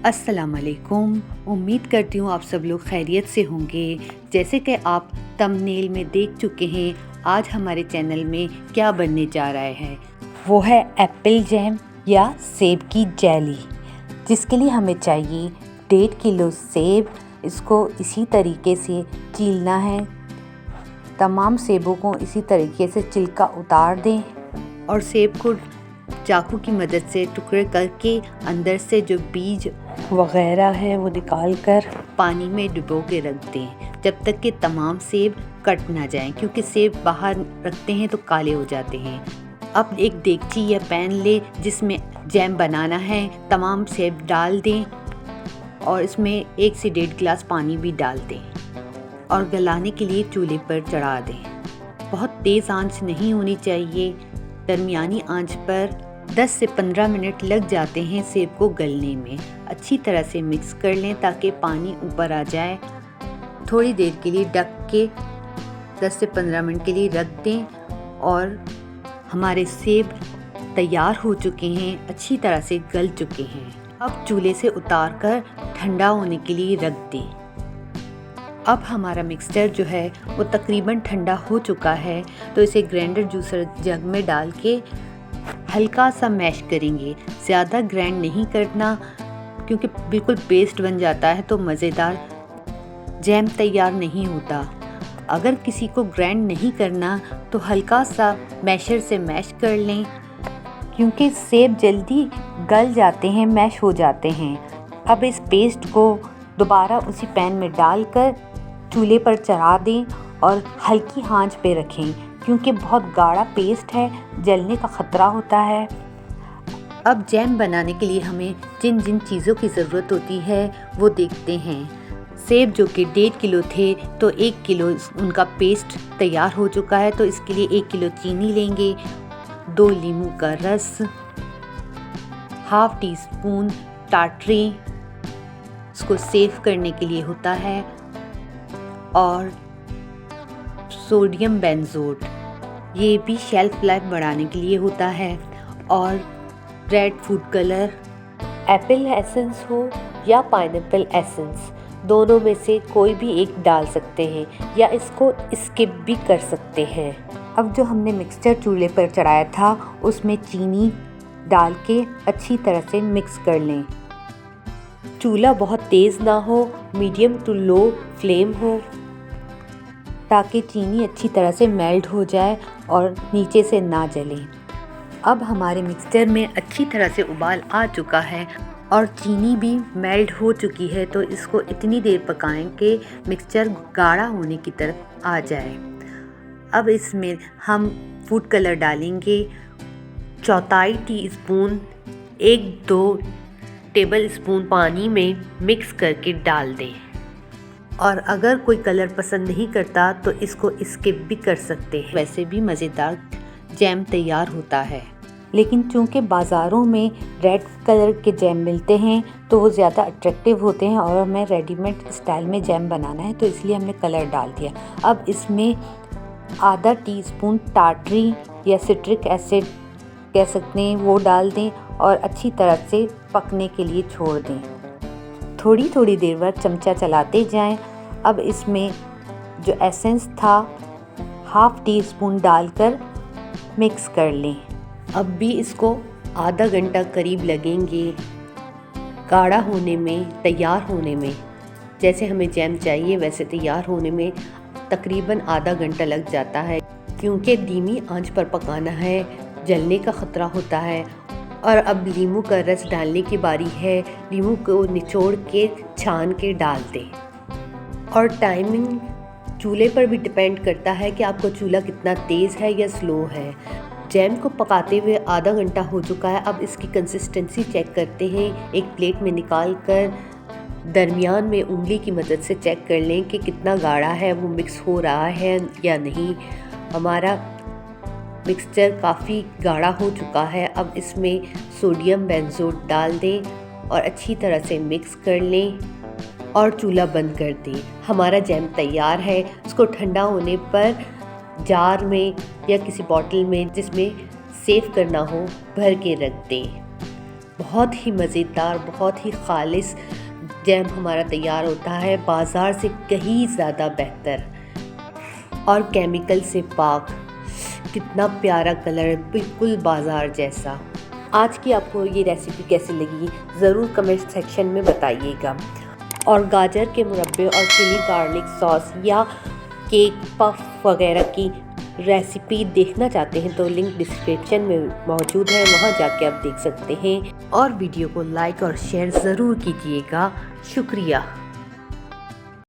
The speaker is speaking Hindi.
अस्सलाम वालेकुम। उम्मीद करती हूँ आप सब लोग खैरियत से होंगे। जैसे कि आप थंबनेल में देख चुके हैं, आज हमारे चैनल में क्या बनने जा रहा है, वो है एप्पल जैम या सेब की जेली, जिसके लिए हमें चाहिए 1.5 किलो सेब। इसको इसी तरीके से छीलना है। तमाम सेबों को इसी तरीके से छिलका उतार दें और सेब को चाकू की मदद से टुकड़े करके अंदर से जो बीज वगैरह है वो निकाल कर पानी में डुबो के रख दें, जब तक कि तमाम सेब कट ना जाएं, क्योंकि सेब बाहर रखते हैं तो काले हो जाते हैं। अब एक देगची या पैन ले जिसमें जैम बनाना है। तमाम सेब डाल दें और इसमें 1 से 1.5 गिलास पानी भी डाल दें और गलाने के लिए चूल्हे पर चढ़ा दें। बहुत तेज़ आंच नहीं होनी चाहिए, दरमियानी आंच पर 10 से 15 मिनट लग जाते हैं सेब को गलने में। अच्छी तरह से मिक्स कर लें ताकि पानी ऊपर आ जाए। थोड़ी देर के लिए ढक के 10 से 15 मिनट के लिए रख दें और हमारे सेब तैयार हो चुके हैं, अच्छी तरह से गल चुके हैं। अब चूल्हे से उतार कर ठंडा होने के लिए रख दें। अब हमारा मिक्सचर जो है वो तकरीबन ठंडा हो चुका है, तो इसे ग्राइंडर जूसर जग में डाल के हल्का सा मैश करेंगे। ज़्यादा ग्राइंड नहीं करना, क्योंकि बिल्कुल पेस्ट बन जाता है तो मज़ेदार जैम तैयार नहीं होता। अगर किसी को ग्राइंड नहीं करना तो हल्का सा मैशर से मैश कर लें, क्योंकि सेब जल्दी गल जाते हैं, मैश हो जाते हैं। अब इस पेस्ट को दोबारा उसी पैन में डालकर चूल्हे पर चढ़ा दें और हल्की आंच पे रखें, क्योंकि बहुत गाढ़ा पेस्ट है, जलने का ख़तरा होता है। अब जैम बनाने के लिए हमें जिन जिन चीज़ों की ज़रूरत होती है वो देखते हैं। सेब जो कि 1.5 किलो थे तो 1 किलो उनका पेस्ट तैयार हो चुका है, तो इसके लिए 1 किलो चीनी लेंगे, 2 नींबू का रस, ½ टी स्पून टाटरी, इसको सेव करने के लिए होता है, और सोडियम बेंजोट, ये भी शेल्फ लाइफ बढ़ाने के लिए होता है, और red food colour. Apple essence हो या पाइनएप्पल एसेंस, दोनों में से कोई भी एक डाल सकते हैं या इसको स्किप भी कर सकते हैं। अब जो हमने मिक्सचर चूल्हे पर चढ़ाया था उसमें चीनी डाल के अच्छी तरह से मिक्स कर लें। चूल्हा बहुत तेज़ ना हो, मीडियम टू लो फ्लेम हो, ताकि चीनी अच्छी तरह से मेल्ट हो जाए और नीचे से ना जले। अब हमारे मिक्सचर में अच्छी तरह से उबाल आ चुका है और चीनी भी मेल्ट हो चुकी है, तो इसको इतनी देर पकाएं कि मिक्सचर गाढ़ा होने की तरफ आ जाए। अब इसमें हम फूड कलर डालेंगे, 1/4 टीस्पून, 1-2 टेबल स्पून पानी में मिक्स करके डाल दें। और अगर कोई कलर पसंद नहीं करता तो इसको स्किप भी कर सकते हैं, वैसे भी मज़ेदार जैम तैयार होता है। लेकिन चूंकि बाज़ारों में रेड कलर के जैम मिलते हैं तो वो ज़्यादा अट्रैक्टिव होते हैं और हमें रेडीमेड स्टाइल में जैम बनाना है, तो इसलिए हमने कलर डाल दिया। अब इसमें ½ टीस्पून टाटरी या सिट्रिक एसिड कह सकते हैं, वो डाल दें और अच्छी तरह से पकने के लिए छोड़ दें। थोड़ी थोड़ी देर बाद चमचा चलाते जाएं। अब इसमें जो एसेंस था ½ टीस्पून डालकर मिक्स कर लें। अब भी इसको आधा घंटा करीब लगेंगे गाढ़ा होने में, तैयार होने में। जैसे हमें जैम चाहिए वैसे तैयार होने में तकरीबन आधा घंटा लग जाता है, क्योंकि धीमी आंच पर पकाना है, जलने का ख़तरा होता है। और अब नींबू का रस डालने की बारी है। नींबू को निचोड़ के छान के डाल दें। और टाइमिंग चूल्हे पर भी डिपेंड करता है कि आपका चूल्हा कितना तेज़ है या स्लो है। जैम को पकाते हुए आधा घंटा हो चुका है। अब इसकी कंसिस्टेंसी चेक करते हैं। एक प्लेट में निकाल कर दरमियान में उंगली की मदद से चेक कर लें कि कितना गाढ़ा है, वो मिक्स हो रहा है या नहीं। हमारा मिक्सचर काफ़ी गाढ़ा हो चुका है। अब इसमें सोडियम बेंजोट डाल दें और अच्छी तरह से मिक्स कर लें और चूल्हा बंद कर दें। हमारा जैम तैयार है। इसको ठंडा होने पर जार में या किसी बॉटल में जिसमें सेव करना हो भर के रख दें। बहुत ही मज़ेदार, बहुत ही खालिस जैम हमारा तैयार होता है, बाज़ार से कहीं ज़्यादा बेहतर और केमिकल से पाक। कितना प्यारा कलर है, बिल्कुल बाज़ार जैसा। आज की आपको ये रेसिपी कैसी लगी ज़रूर कमेंट सेक्शन में बताइएगा। और गाजर के मुरब्बे और चिली गार्लिक सॉस या केक पफ वगैरह की रेसिपी देखना चाहते हैं तो लिंक डिस्क्रिप्शन में मौजूद है, वहां जाके आप देख सकते हैं। और वीडियो को लाइक और शेयर ज़रूर कीजिएगा। शुक्रिया।